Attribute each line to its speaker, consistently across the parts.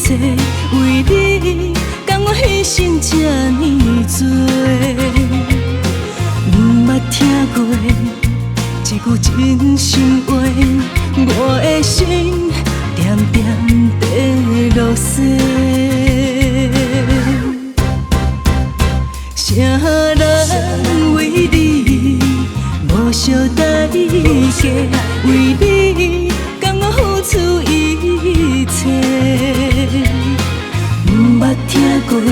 Speaker 1: 切，为你，甘我牺牲这呢多。毋捌听过一句真心话，我的心点点地落雪。啥人为你无小代价？为你，甘我付出一切。毋捌听过一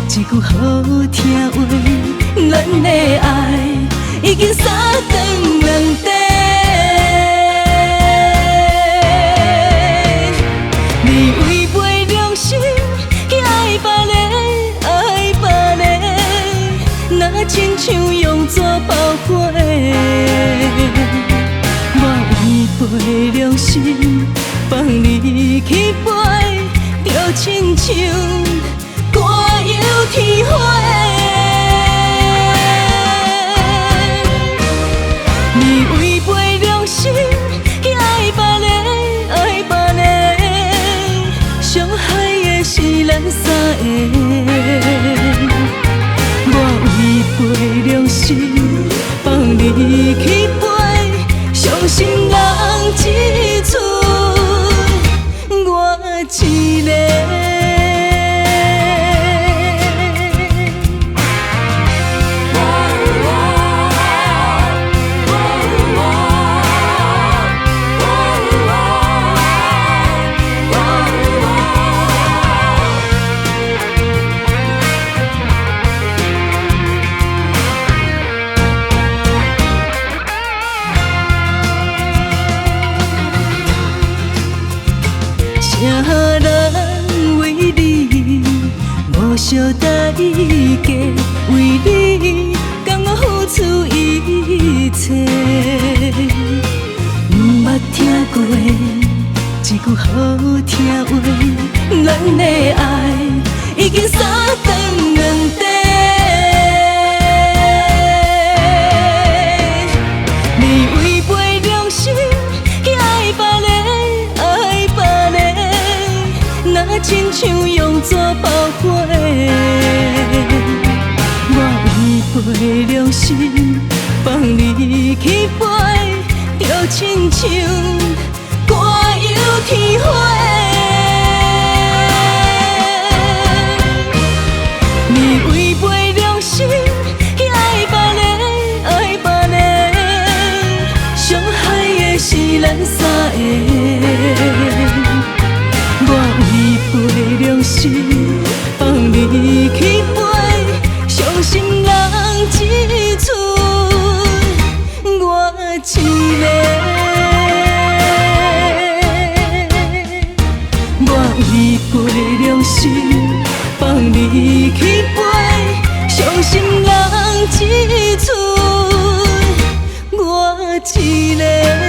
Speaker 1: 句好听话，咱的爱已经三顿两地。你违背良心，去爱别人，爱别人，若亲像用纸包火。我违背良心，放你去飞，就亲像寒游天花。你违背良心，去爱别人，爱别人，伤害的是咱三个。我违背良心，放你去飞，伤心人一出，我一个。啥人为你无小代价？为你，甘我付出一切。毋捌听过一句好听话，咱的爱已经三顿两地。你违背良心，去爱别人，爱别人，若亲像用纸包火。我违背良心，放你去飞，就亲像寒游天花。你违背良心，去爱别人，爱别人，伤害的是咱三个。我违背良心，放你去飞，伤心人一出，我一个。我违背良心，放你去飞，伤心人一出，我一个。